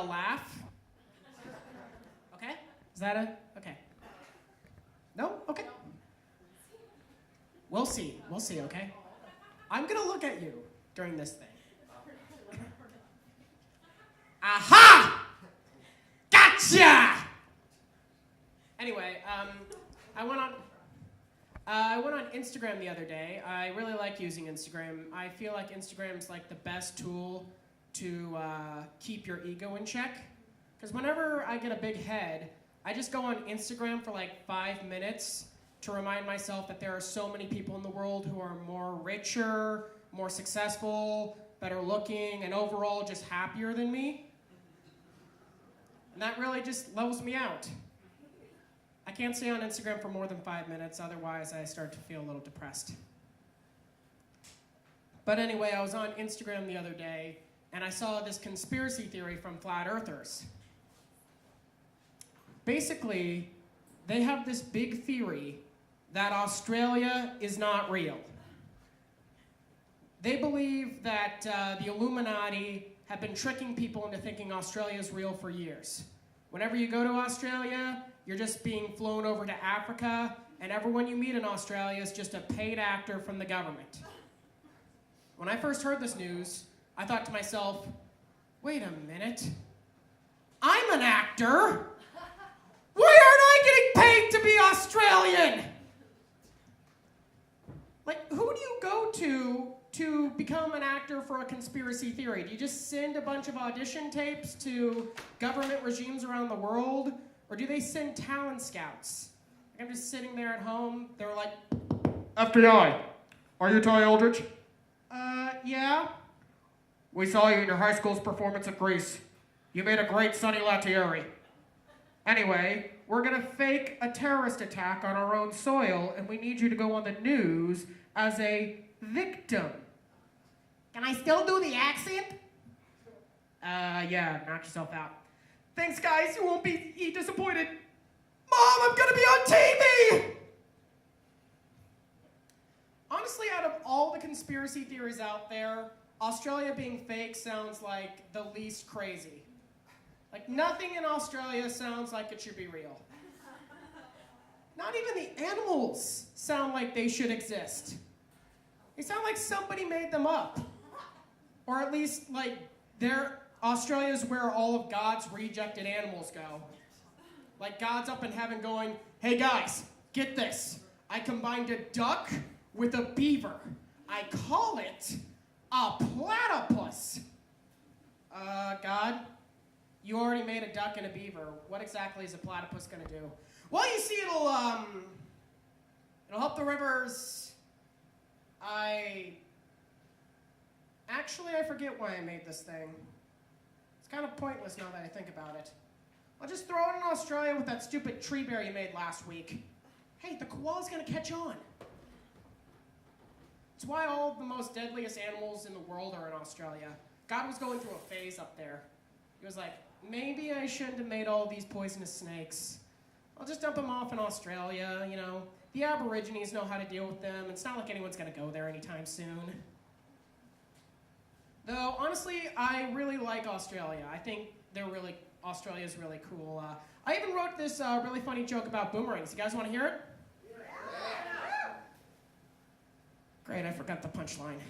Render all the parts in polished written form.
laugh? Okay? Is that a, okay. No? Okay. We'll see, okay? I'm gonna look at you during this thing. Aha! Gotcha! Anyway, I went on Instagram the other day. I really like using Instagram. I feel like Instagram's like the best tool to keep your ego in check. Because whenever I get a big head, I just go on Instagram for like 5 minutes to remind myself that there are so many people in the world who are more richer, more successful, better looking, and overall just happier than me. And that really just levels me out. I can't stay on Instagram for more than 5 minutes, otherwise I start to feel a little depressed. But anyway, I was on Instagram the other day, and I saw this conspiracy theory from flat earthers. Basically, they have this big theory that Australia is not real. They believe that the Illuminati have been tricking people into thinking Australia is real for years. Whenever you go to Australia, you're just being flown over to Africa, and everyone you meet in Australia is just a paid actor from the government. When I first heard this news, I thought to myself, wait a minute, I'm an actor? Why aren't I getting paid to be Australian? Like, who do you go to become an actor for a conspiracy theory? Do you just send a bunch of audition tapes to government regimes around the world? Or do they send talent scouts? Like, I'm just sitting there at home, they're like, FBI, are you Ty Eldridge? Yeah. We saw you in your high school's performance of Grease. You made a great Sonny Lettieri. Anyway, we're gonna fake a terrorist attack on our own soil, and we need you to go on the news as a victim. Can I still do the accent? Yeah, knock yourself out. Thanks, guys, you won't be disappointed. Mom, I'm gonna be on TV! Honestly, out of all the conspiracy theories out there, Australia being fake sounds like the least crazy. Like, nothing in Australia sounds like it should be real. Not even the animals sound like they should exist. They sound like somebody made them up. Or at least, like, Australia's where all of God's rejected animals go. Like, God's up in heaven going, hey guys, get this. I combined a duck with a beaver. I call it a platypus. God, you already made a duck and a beaver. What exactly is a platypus gonna do? Well, you see, it'll help the rivers. I forget why I made this thing. It's kind of pointless now that I think about it. I'll just throw it in Australia with that stupid tree bear you made last week. Hey, the koala's gonna catch on. It's why all of the most deadliest animals in the world are in Australia. God was going through a phase up there. He was like, maybe I shouldn't have made all these poisonous snakes. I'll just dump them off in Australia, you know. The Aborigines know how to deal with them. It's not like anyone's gonna go there anytime soon. Though, honestly, I really like Australia. I think Australia's really cool. I even wrote this really funny joke about boomerangs. You guys wanna hear it? Yeah. Great, I forgot the punchline.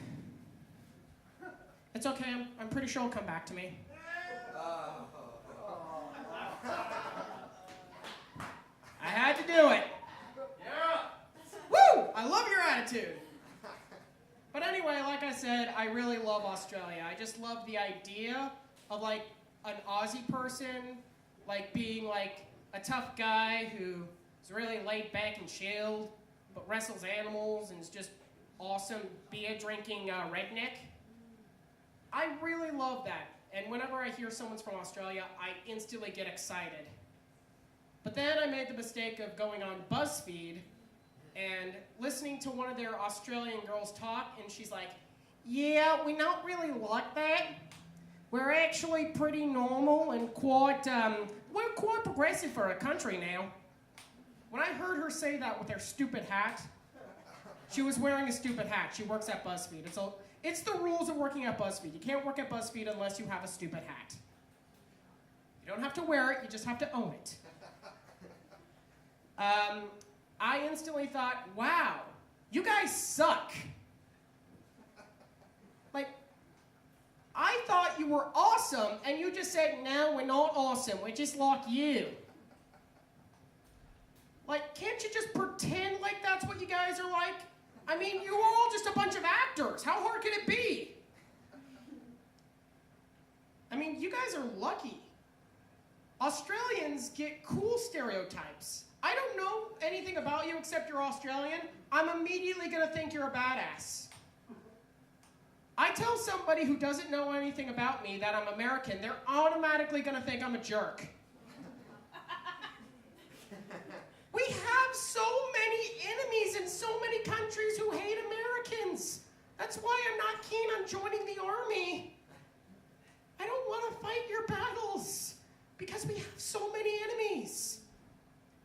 It's okay, I'm pretty sure it'll come back to me. I had to do it. Yeah. Woo! I love your attitude. But anyway, like I said, I really love Australia. I just love the idea of like an Aussie person, like being like a tough guy who's really laid back and chilled, but wrestles animals and is just awesome beer drinking redneck. I really love that. And whenever I hear someone's from Australia, I instantly get excited. But then I made the mistake of going on BuzzFeed and listening to one of their Australian girls talk, and she's like, yeah, we not really like that. We're actually pretty normal and we're quite progressive for a country now. When I heard her say that with her stupid hat, she was wearing a stupid hat. She works at BuzzFeed. It's the rules of working at BuzzFeed. You can't work at BuzzFeed unless you have a stupid hat. don't have to wear it, you just have to own it. I instantly thought, wow, you guys suck. Like, I thought you were awesome, and you just said, no, we're not awesome, we're just like you. Like, can't you just pretend like that's what you guys are like? I mean, you're all just a bunch of actors. How hard can it be? I mean, you guys are lucky. Australians get cool stereotypes. I don't know anything about you except you're Australian. I'm immediately gonna think you're a badass. I tell somebody who doesn't know anything about me that I'm American, they're automatically gonna think I'm a jerk. We have so many enemies in so many countries who hate Americans. That's why I'm not keen on joining the army. I don't want to fight your battles because we have so many enemies.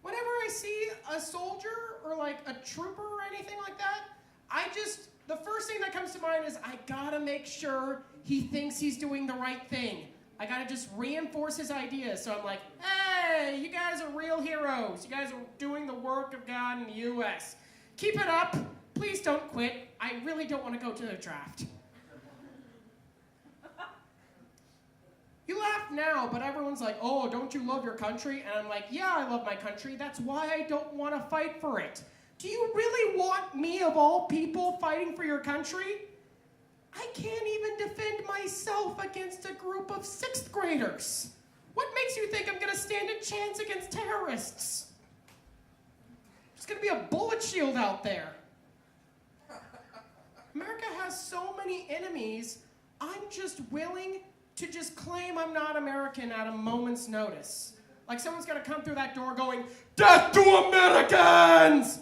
Whenever I see a soldier or like a trooper or anything like that, the first thing that comes to mind is I gotta make sure he thinks he's doing the right thing. I gotta just reinforce his ideas. So I'm like, hey, you guys are real heroes. You guys are doing the work of God in the U.S. Keep it up. Please don't quit. I really don't want to go to the draft. You laugh now, but everyone's like, oh, don't you love your country? And I'm like, yeah, I love my country. That's why I don't want to fight for it. Do you really want me, of all people, fighting for your country? I can't even defend myself against a group of 6th graders. What makes you think I'm going to stand a chance against terrorists? There's going to be a bullet shield out there. America has so many enemies, I'm just willing to just claim I'm not American at a moment's notice. Like someone's going to come through that door going, death to Americans!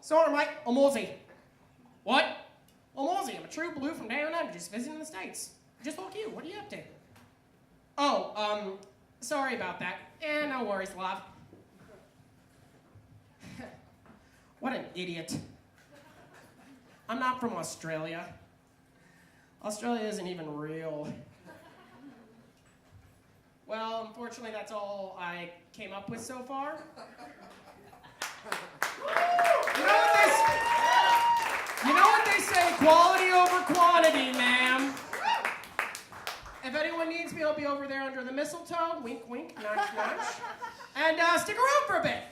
So I'm like, I'm Aussie. What? I'm Aussie. I'm a true blue from down under, just visiting the States. Just like you. What are you up to? Oh, sorry about that. No worries, love. What an idiot. I'm not from Australia. Australia isn't even real. Well, unfortunately, that's all I came up with so far. You know what they say, quality over quantity, ma'am. If anyone needs me, I'll be over there under the mistletoe. Wink, wink, nudge, nudge. And stick around for a bit.